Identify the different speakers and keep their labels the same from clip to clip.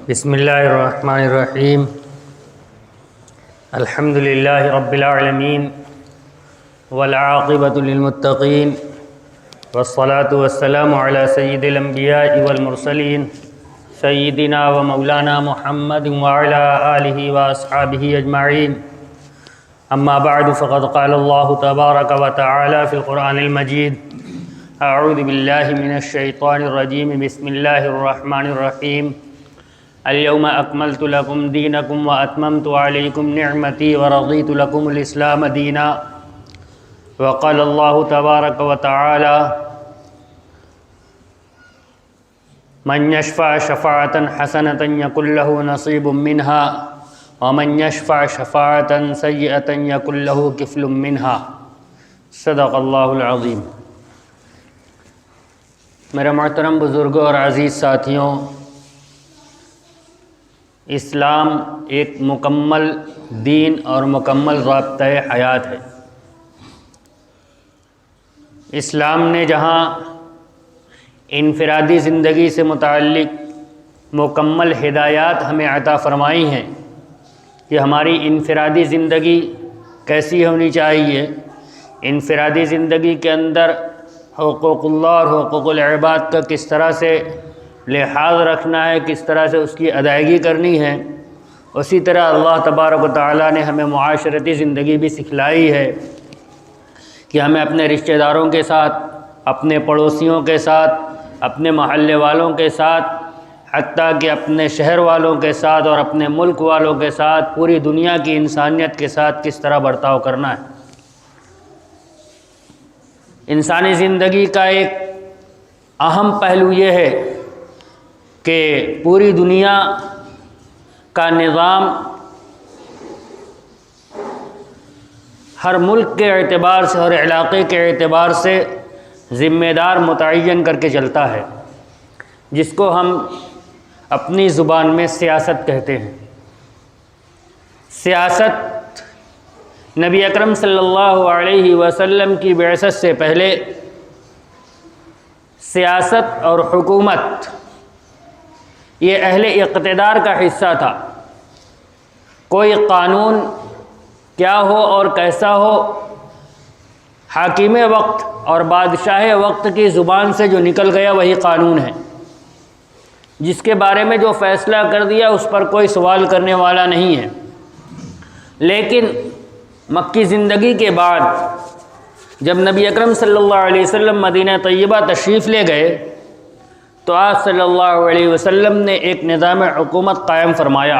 Speaker 1: بسم اللہ الرحمن الرحیم الحمد للہ رب العالمین والعاقبۃ للمتقین والصلاة والسلام علی سید الانبیاء والمرسلین سیدنا و مولانا محمد وعلی آلہ واصحابہ اجمعین اما بعد فقد قال اللہ تبارک و تعالی فی القرآن المجید اعوذ باللہ من الشیطان الرجیم بسم اللہ الرحمن الرحیم اليوم اکملت لکم دینکم واتممت علیکم نعمتی ورضیت لکم الاسلام دینا وقال اللہ تبارک و تعالی من یشفع شفاعة حسنة یکن له نصیب منها ومن یشفع شفاعة سیئة یکن له کفل منها صدق اللہ العظیم۔ میرے محترم بزرگوں اور عزیز ساتھیوں، اسلام ایک مکمل دین اور مکمل ضابطۂ حیات ہے۔ اسلام نے جہاں انفرادی زندگی سے متعلق مکمل ہدایات ہمیں عطا فرمائی ہیں کہ ہماری انفرادی زندگی کیسی ہونی چاہیے، انفرادی زندگی کے اندر حقوق اللہ اور حقوق العباد کا کس طرح سے لحاظ رکھنا ہے، کس طرح سے اس کی ادائیگی کرنی ہے، اسی طرح اللہ تبارک و تعالیٰ نے ہمیں معاشرتی زندگی بھی سکھلائی ہے کہ ہمیں اپنے رشتہ داروں کے ساتھ، اپنے پڑوسیوں کے ساتھ، اپنے محلے والوں کے ساتھ، حتیٰ کہ اپنے شہر والوں کے ساتھ اور اپنے ملک والوں کے ساتھ، پوری دنیا کی انسانیت کے ساتھ کس طرح برتاؤ کرنا ہے۔ انسانی زندگی کا ایک اہم پہلو یہ ہے کہ پوری دنیا کا نظام ہر ملک کے اعتبار سے، ہر علاقے کے اعتبار سے ذمہ دار متعین کر کے چلتا ہے، جس کو ہم اپنی زبان میں سیاست کہتے ہیں۔ سیاست نبی اکرم صلی اللہ علیہ وسلم کی بعثت سے پہلے سیاست اور حکومت یہ اہل اقتدار کا حصہ تھا۔ کوئی قانون کیا ہو اور کیسا ہو، حاکم وقت اور بادشاہ وقت کی زبان سے جو نکل گیا وہی قانون ہے۔ جس کے بارے میں جو فیصلہ کر دیا اس پر کوئی سوال کرنے والا نہیں ہے۔ لیکن مکی زندگی کے بعد جب نبی اکرم صلی اللہ علیہ وسلم مدینہ طیبہ تشریف لے گئے تو آپ صلی اللہ علیہ وسلم نے ایک نظام حکومت قائم فرمایا،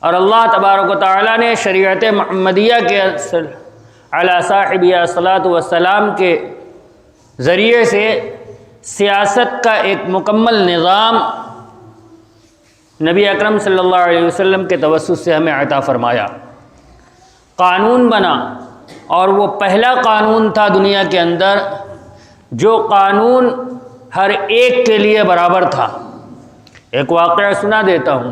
Speaker 1: اور اللہ تبارک و تعالیٰ نے شریعت محمدیہ کے علی صاحبہ الصلاۃ والسلام کے ذریعے سے سیاست کا ایک مکمل نظام نبی اکرم صلی اللہ علیہ وسلم کے توسط سے ہمیں عطا فرمایا۔ قانون بنا، اور وہ پہلا قانون تھا دنیا کے اندر جو قانون ہر ایک کے لیے برابر تھا۔ ایک واقعہ سنا دیتا ہوں۔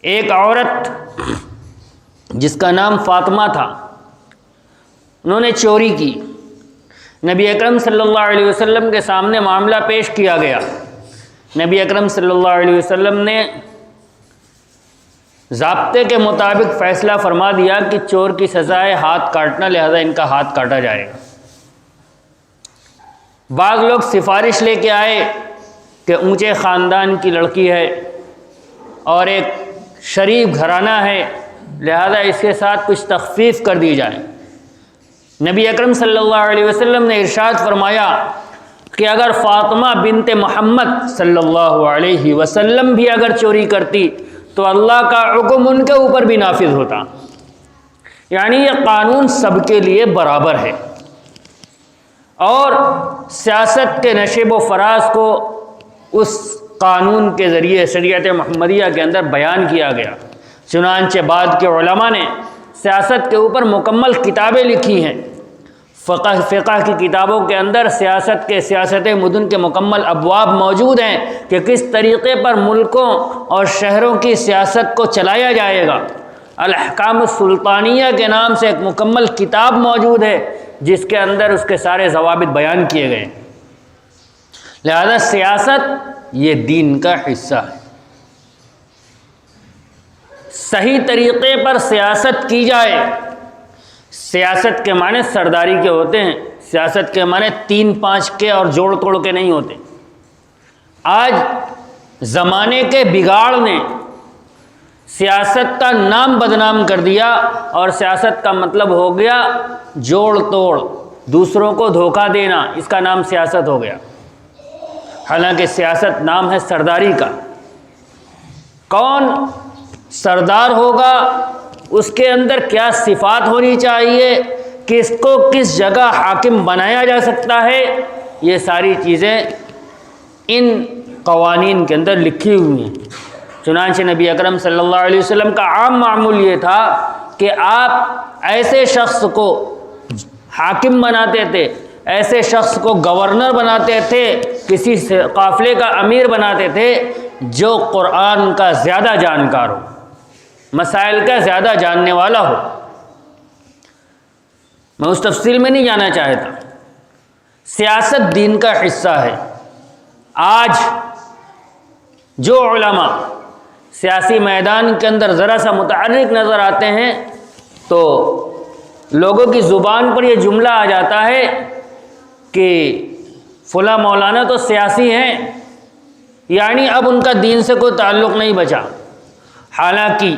Speaker 1: ایک عورت جس کا نام فاطمہ تھا، انہوں نے چوری کی۔ نبی اکرم صلی اللہ علیہ وسلم کے سامنے معاملہ پیش کیا گیا۔ نبی اکرم صلی اللہ علیہ وسلم نے ضابطے کے مطابق فیصلہ فرما دیا کہ چور کی سزا ہے ہاتھ کاٹنا، لہذا ان کا ہاتھ کاٹا جائے گا۔ بعض لوگ سفارش لے کے آئے کہ اونچے خاندان کی لڑکی ہے اور ایک شریف گھرانہ ہے، لہذا اس کے ساتھ کچھ تخفیف کر دی جائے۔ نبی اکرم صلی اللہ علیہ وسلم نے ارشاد فرمایا کہ اگر فاطمہ بنت محمد صلی اللہ علیہ وسلم بھی اگر چوری کرتی تو اللہ کا حکم ان کے اوپر بھی نافذ ہوتا۔ یعنی یہ قانون سب کے لیے برابر ہے، اور سیاست کے نشیب و فراز کو اس قانون کے ذریعے شریعت محمدیہ کے اندر بیان کیا گیا۔ چنانچہ بعد کے علماء نے سیاست کے اوپر مکمل کتابیں لکھی ہیں۔ فقہ کی کتابوں کے اندر سیاست مدن کے مکمل ابواب موجود ہیں کہ کس طریقے پر ملکوں اور شہروں کی سیاست کو چلایا جائے گا۔ الاحکام السلطانیہ کے نام سے ایک مکمل کتاب موجود ہے جس کے اندر اس کے سارے ضوابط بیان کیے گئے۔ لہذا سیاست یہ دین کا حصہ ہے۔ صحیح طریقے پر سیاست کی جائے۔ سیاست کے معنی سرداری کے ہوتے ہیں، سیاست کے معنی 3-5 کے اور جوڑ توڑ کے نہیں ہوتے۔ آج زمانے کے بگاڑ نے سیاست کا نام بدنام کر دیا، اور سیاست کا مطلب ہو گیا جوڑ توڑ، دوسروں کو دھوکہ دینا، اس کا نام سیاست ہو گیا۔ حالانکہ سیاست نام ہے سرداری کا۔ کون سردار ہوگا، اس کے اندر کیا صفات ہونی چاہیے، کس کو کس جگہ حاکم بنایا جا سکتا ہے، یہ ساری چیزیں ان قوانین کے اندر لکھی ہوئی ہیں۔ چنانچہ نبی اکرم صلی اللہ علیہ وسلم کا عام معمول یہ تھا کہ آپ ایسے شخص کو حاکم بناتے تھے، ایسے شخص کو گورنر بناتے تھے، کسی قافلے کا امیر بناتے تھے جو قرآن کا زیادہ جانکار ہو، مسائل کا زیادہ جاننے والا ہو۔ میں اس تفصیل میں نہیں جانا چاہتا۔ سیاست دین کا حصہ ہے۔ آج جو علماء سیاسی میدان کے اندر ذرا سا متحرک نظر آتے ہیں تو لوگوں کی زبان پر یہ جملہ آ جاتا ہے کہ فلاں مولانا تو سیاسی ہیں، یعنی اب ان کا دین سے کوئی تعلق نہیں بچا۔ حالانکہ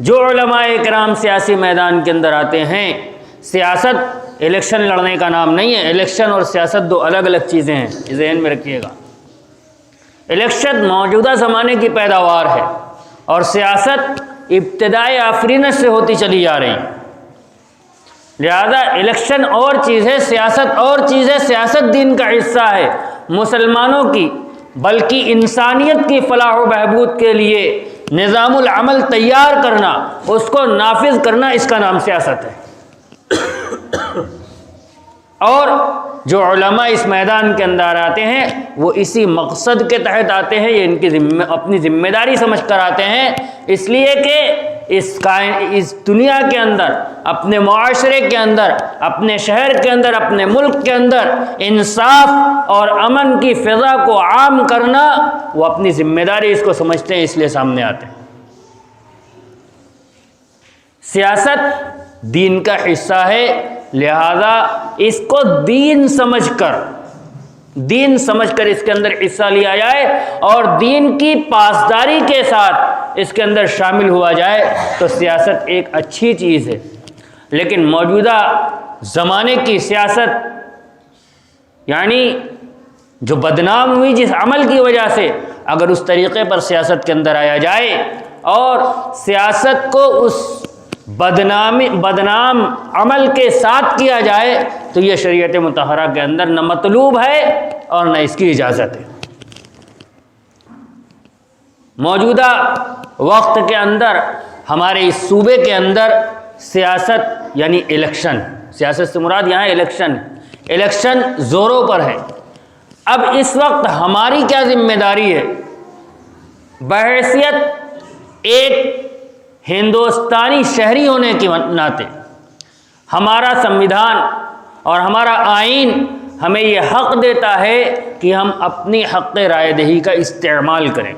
Speaker 1: جو علماء کرام سیاسی میدان کے اندر آتے ہیں، سیاست الیکشن لڑنے کا نام نہیں ہے۔ الیکشن اور سیاست دو الگ الگ چیزیں ہیں، ذہن میں رکھیے گا۔ الیکشن موجودہ زمانے کی پیداوار ہے، اور سیاست ابتدائی آفرینت سے ہوتی چلی جا رہی ہے۔ لہذا الیکشن اور چیز ہے، سیاست اور چیز ہے۔ سیاست دین کا حصہ ہے، مسلمانوں کی بلکہ انسانیت کی فلاح و بہبود کے لیے نظام العمل تیار کرنا، اس کو نافذ کرنا، اس کا نام سیاست ہے۔ اور جو علماء اس میدان کے اندر آتے ہیں وہ اسی مقصد کے تحت آتے ہیں، یہ ان کی اپنی ذمہ داری سمجھ کر آتے ہیں، اس لیے کہ اس دنیا کے اندر، اپنے معاشرے کے اندر، اپنے شہر کے اندر، اپنے ملک کے اندر انصاف اور امن کی فضا کو عام کرنا، وہ اپنی ذمہ داری اس کو سمجھتے ہیں، اس لیے سامنے آتے ہیں۔ سیاست دین کا حصہ ہے، لہذا اس کو دین سمجھ کر اس کے اندر حصہ لیا جائے، اور دین کی پاسداری کے ساتھ اس کے اندر شامل ہوا جائے تو سیاست ایک اچھی چیز ہے۔ لیکن موجودہ زمانے کی سیاست، یعنی جو بدنام ہوئی جس عمل کی وجہ سے، اگر اس طریقے پر سیاست کے اندر آیا جائے اور سیاست کو اس بدنام عمل کے ساتھ کیا جائے تو یہ شریعت مطہرہ کے اندر نہ مطلوب ہے اور نہ اس کی اجازت ہے۔ موجودہ وقت کے اندر ہمارے اس صوبے کے اندر سیاست یعنی الیکشن، سیاست سے مراد یہاں الیکشن زوروں پر ہے۔ اب اس وقت ہماری کیا ذمہ داری ہے؟ بحیثیت ایک ہندوستانی شہری ہونے کے ناطے ہمارا سنویدھان اور ہمارا آئین ہمیں یہ حق دیتا ہے کہ ہم اپنی حق رائے دہی کا استعمال کریں۔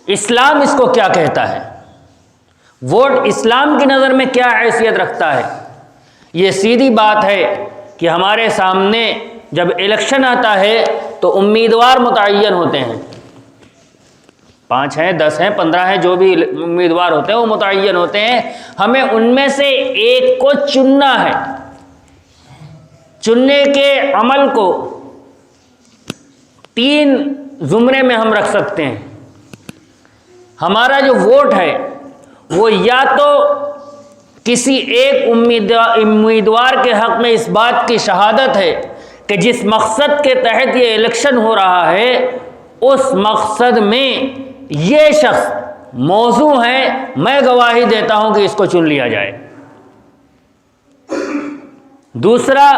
Speaker 1: اسلام اس کو کیا کہتا ہے؟ ووٹ اسلام کی نظر میں کیا حیثیت رکھتا ہے؟ یہ سیدھی بات ہے کہ ہمارے سامنے جب الیکشن آتا ہے تو امیدوار متعین ہوتے ہیں، 5 ہیں، 10 ہیں، 15 ہیں، جو بھی امیدوار ہوتے ہیں وہ متعین ہوتے ہیں۔ ہمیں ان میں سے ایک کو چننا ہے۔ چننے کے عمل کو 3 زمرے میں ہم رکھ سکتے ہیں۔ ہمارا جو ووٹ ہے وہ یا تو کسی ایک امیدوار کے حق میں اس بات کی شہادت ہے کہ جس مقصد کے تحت یہ الیکشن ہو رہا ہے اس مقصد میں یہ شخص موضوع ہے، میں گواہی دیتا ہوں کہ اس کو چن لیا جائے۔ دوسرا،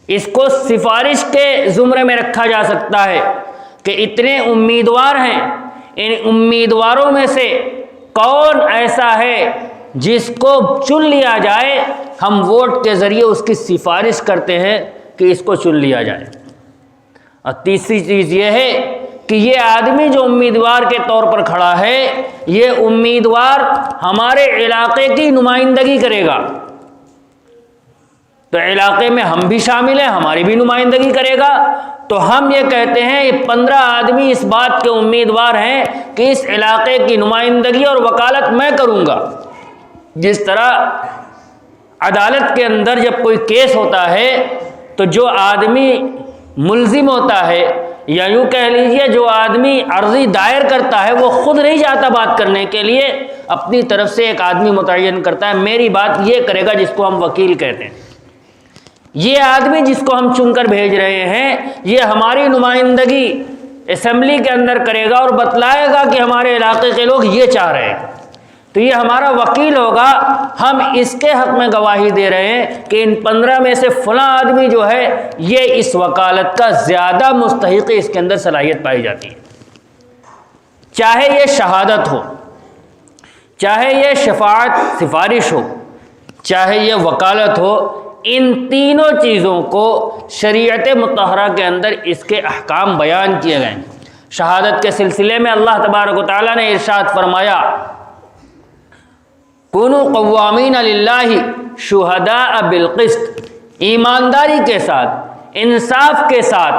Speaker 1: اس کو سفارش کے زمرے میں رکھا جا سکتا ہے کہ اتنے امیدوار ہیں، ان امیدواروں میں سے کون ایسا ہے جس کو چن لیا جائے، ہم ووٹ کے ذریعے اس کی سفارش کرتے ہیں کہ اس کو چن لیا جائے۔ اور تیسری چیز یہ ہے کہ یہ آدمی جو امیدوار کے طور پر کھڑا ہے، یہ امیدوار ہمارے علاقے کی نمائندگی کرے گا، تو علاقے میں ہم بھی شامل ہیں، ہماری بھی نمائندگی کرے گا۔ تو ہم یہ کہتے ہیں یہ 15 آدمی اس بات کے امیدوار ہیں کہ اس علاقے کی نمائندگی اور وکالت میں کروں گا۔ جس طرح عدالت کے اندر جب کوئی کیس ہوتا ہے تو جو آدمی ملزم ہوتا ہے، یا یوں کہہ لیجئے جو آدمی عرضی دائر کرتا ہے، وہ خود نہیں جاتا بات کرنے کے لیے، اپنی طرف سے ایک آدمی متعین کرتا ہے میری بات یہ کرے گا، جس کو ہم وکیل کہتے ہیں۔ یہ آدمی جس کو ہم چن کر بھیج رہے ہیں، یہ ہماری نمائندگی اسمبلی کے اندر کرے گا اور بتلائے گا کہ ہمارے علاقے کے لوگ یہ چاہ رہے ہیں، تو یہ ہمارا وکیل ہوگا۔ ہم اس کے حق میں گواہی دے رہے ہیں کہ ان 15 میں سے فلاں آدمی جو ہے یہ اس وکالت کا زیادہ مستحق ہے، اس کے اندر صلاحیت پائی جاتی ہے۔ چاہے یہ شہادت ہو، چاہے یہ شفاعت سفارش ہو، چاہے یہ وکالت ہو، ان تینوں چیزوں کو شریعت مطہرہ کے اندر اس کے احکام بیان کیے گئے ہیں۔ شہادت کے سلسلے میں اللہ تبارک و تعالیٰ نے ارشاد فرمایا کونوا قوامین للہ شہداء بالقسط، ایمانداری کے ساتھ، انصاف کے ساتھ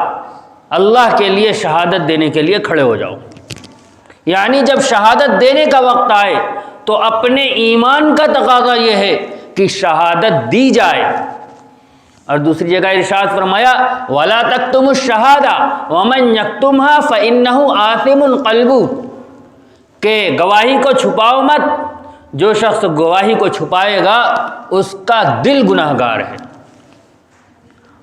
Speaker 1: اللہ کے لیے شہادت دینے کے لیے کھڑے ہو جاؤ۔ یعنی جب شہادت دینے کا وقت آئے تو اپنے ایمان کا تقاضا یہ ہے کہ شہادت دی جائے۔ اور دوسری جگہ ارشاد فرمایا وَلَا تَكْتُمُوا الشَّهَادَةَ وَمَنْ يَكْتُمْهَا فَإِنَّهُ آثِمٌ قَلْبُهُ، کہ گواہی کو چھپاؤ مت، جو شخص گواہی کو چھپائے گا اس کا دل گناہگار ہے۔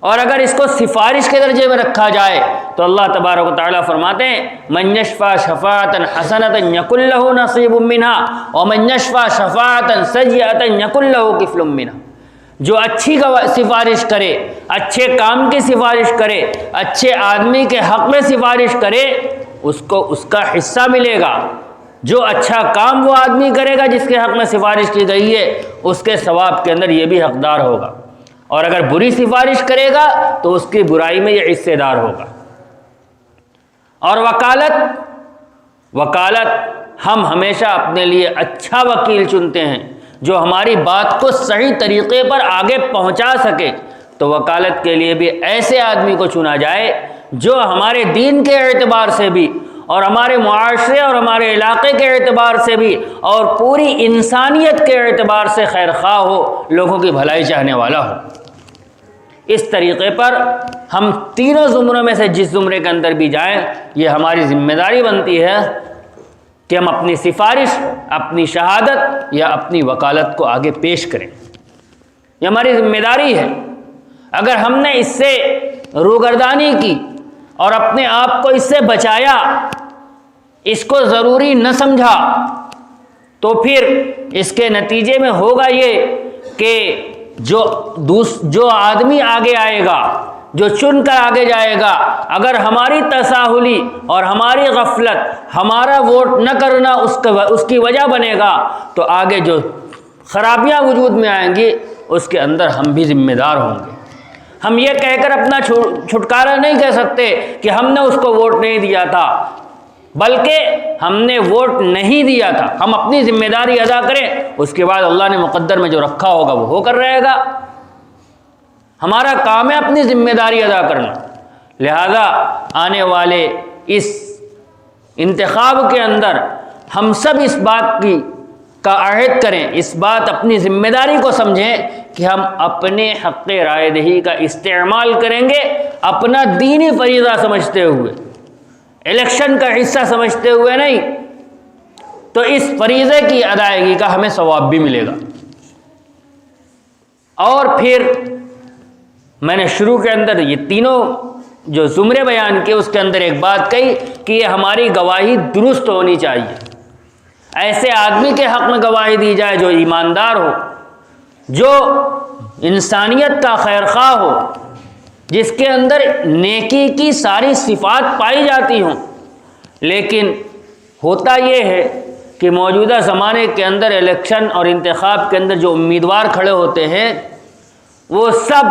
Speaker 1: اور اگر اس کو سفارش کے درجے میں رکھا جائے تو اللہ تبارک و تعالیٰ فرماتے ہیں من یشفع شفاعۃ حسنۃ یکن لہ نصیب منها ومن یشفع شفاعۃ سیئۃ یکن لہ کفل منها، جو اچھی سفارش کرے، اچھے کام کی سفارش کرے، اچھے آدمی کے حق میں سفارش کرے، اس کو اس کا حصہ ملے گا۔ جو اچھا کام وہ آدمی کرے گا جس کے حق میں سفارش کی گئی ہے، اس کے ثواب کے اندر یہ بھی حقدار ہوگا، اور اگر بری سفارش کرے گا تو اس کی برائی میں یہ حصے دار ہوگا۔ اور وکالت ہم ہمیشہ اپنے لیے اچھا وکیل چنتے ہیں جو ہماری بات کو صحیح طریقے پر آگے پہنچا سکے، تو وکالت کے لیے بھی ایسے آدمی کو چنا جائے جو ہمارے دین کے اعتبار سے بھی، اور ہمارے معاشرے اور ہمارے علاقے کے اعتبار سے بھی، اور پوری انسانیت کے اعتبار سے خیر خواہ ہو، لوگوں کی بھلائی چاہنے والا ہو۔ اس طریقے پر ہم تینوں زمروں میں سے جس زمرے کے اندر بھی جائیں، یہ ہماری ذمہ داری بنتی ہے کہ ہم اپنی سفارش، اپنی شہادت یا اپنی وکالت کو آگے پیش کریں۔ یہ ہماری ذمہ داری ہے۔ اگر ہم نے اس سے روگردانی کی اور اپنے آپ کو اس سے بچایا، اس کو ضروری نہ سمجھا، تو پھر اس کے نتیجے میں ہوگا یہ کہ جو آدمی آگے آئے گا، جو چن کر آگے جائے گا، اگر ہماری تساہلی اور ہماری غفلت، ہمارا ووٹ نہ کرنا اس کی وجہ بنے گا، تو آگے جو خرابیاں وجود میں آئیں گی اس کے اندر ہم بھی ذمہ دار ہوں گے۔ ہم یہ کہہ کر اپنا چھٹکارا نہیں کہہ سکتے کہ ہم نے اس کو ووٹ نہیں دیا تھا، بلکہ ہم نے ووٹ نہیں دیا تھا، ہم اپنی ذمہ داری ادا کریں، اس کے بعد اللہ نے مقدر میں جو رکھا ہوگا وہ ہو کر رہے گا۔ ہمارا کام ہے اپنی ذمہ داری ادا کرنا۔ لہذا آنے والے اس انتخاب کے اندر ہم سب اس بات کا عہد کریں، اس بات اپنی ذمہ داری کو سمجھیں کہ ہم اپنے حق رائے دہی کا استعمال کریں گے، اپنا دینی فریضہ سمجھتے ہوئے، الیکشن کا حصہ سمجھتے ہوئے نہیں، تو اس فریضے کی ادائیگی کا ہمیں ثواب بھی ملے گا۔ اور پھر میں نے شروع کے اندر یہ تینوں جو زمرے بیان کیے اس کے اندر ایک بات کہی کہ یہ ہماری گواہی درست ہونی چاہیے، ایسے آدمی کے حق میں گواہی دی جائے جو ایماندار ہو، جو انسانیت کا خیر خواہ ہو، جس کے اندر نیکی کی ساری صفات پائی جاتی ہوں۔ لیکن ہوتا یہ ہے کہ موجودہ زمانے کے اندر الیکشن اور انتخاب کے اندر جو امیدوار کھڑے ہوتے ہیں وہ سب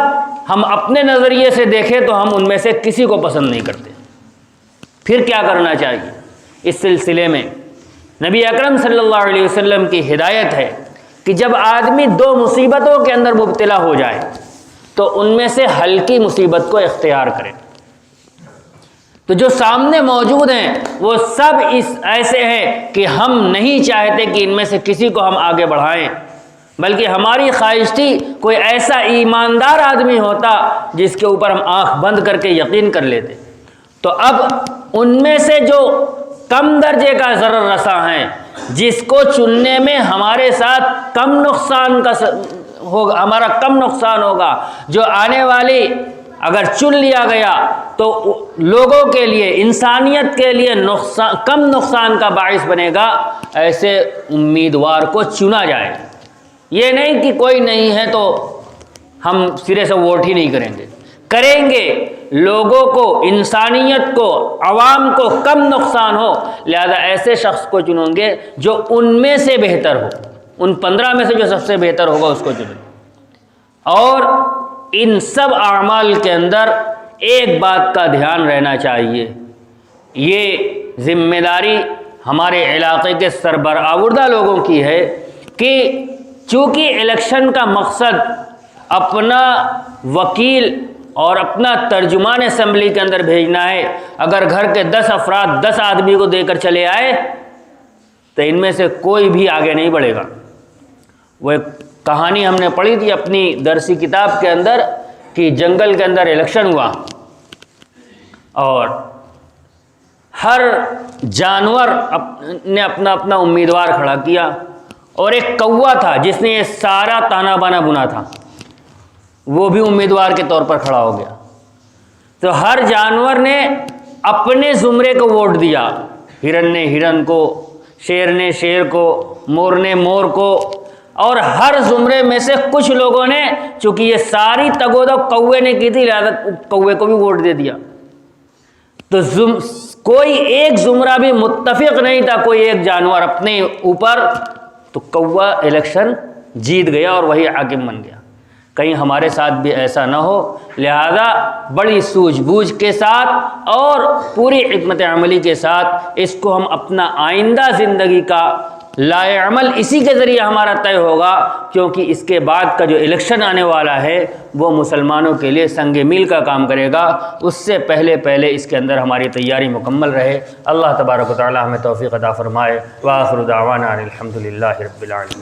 Speaker 1: ہم اپنے نظریے سے دیکھیں تو ہم ان میں سے کسی کو پسند نہیں کرتے۔ پھر کیا کرنا چاہیے؟ اس سلسلے میں نبی اکرم صلی اللہ علیہ وسلم کی ہدایت ہے کہ جب آدمی دو مصیبتوں کے اندر مبتلا ہو جائے تو ان میں سے ہلکی مصیبت کو اختیار کرے۔ تو جو سامنے موجود ہیں وہ سب ایسے ہیں کہ ہم نہیں چاہتے کہ ان میں سے کسی کو ہم آگے بڑھائیں، بلکہ ہماری خواہش تھی کوئی ایسا ایماندار آدمی ہوتا جس کے اوپر ہم آنکھ بند کر کے یقین کر لیتے۔ تو اب ان میں سے جو کم درجے کا ضرر رساں ہیں، جس کو چننے میں ہمارے ساتھ کم نقصان ہوگا، ہمارا کم نقصان ہوگا، جو آنے والی اگر چن لیا گیا تو لوگوں کے لیے، انسانیت کے لیے کم نقصان کا باعث بنے گا، ایسے امیدوار کو چنا جائے۔ یہ نہیں کہ کوئی نہیں ہے تو ہم سرے سے ووٹ ہی نہیں کریں گے، لوگوں کو، انسانیت کو، عوام کو کم نقصان ہو، لہذا ایسے شخص کو چنیں گے جو ان میں سے بہتر ہو، ان 15 میں سے جو سب سے بہتر ہوگا اس کو چنیں۔ اور ان سب اعمال کے اندر ایک بات کا دھیان رہنا چاہیے، یہ ذمہ داری ہمارے علاقے کے سربراہ لوگوں کی ہے کہ چونکہ الیکشن کا مقصد اپنا وکیل اور اپنا ترجمان اسمبلی کے اندر بھیجنا ہے، اگر گھر کے 10 افراد 10 آدمی کو دے کر چلے آئے تو ان میں سے کوئی بھی آگے نہیں بڑھے گا۔ وہ ایک کہانی ہم نے پڑھی تھی اپنی درسی کتاب کے اندر کہ جنگل کے اندر الیکشن ہوا اور ہر جانور نے اپنا اپنا امیدوار کھڑا کیا، اور ایک کوا تھا جس نے یہ سارا تانا بانا بنا تھا، وہ بھی امیدوار کے طور پر کھڑا ہو گیا۔ تو ہر جانور نے اپنے زمرے کو ووٹ دیا، ہرن نے ہرن کو، شیر نے شیر کو، مور نے مور کو، اور ہر زمرے میں سے کچھ لوگوں نے، چونکہ یہ ساری تگودو کوے نے کی تھی، لہذا کوے کو بھی ووٹ دے دیا۔ تو کوئی ایک زمرہ بھی متفق نہیں تھا، کوئی ایک جانور اپنے اوپر، تو کوا الیکشن جیت گیا اور وہی حاکم بن گیا۔ کہیں ہمارے ساتھ بھی ایسا نہ ہو، لہذا بڑی سوجھ بوجھ کے ساتھ اور پوری حکمت عملی کے ساتھ اس کو ہم اپنا آئندہ زندگی کا لائے عمل اسی کے ذریعے ہمارا طے ہوگا، کیونکہ اس کے بعد کا جو الیکشن آنے والا ہے وہ مسلمانوں کے لیے سنگ میل کا کام کرے گا۔ اس سے پہلے اس کے اندر ہماری تیاری مکمل رہے۔ اللہ تبارک و تعالی ہمیں توفیق عطا فرمائے۔ وآخر دعوانا الحمد للہ رب العالمین۔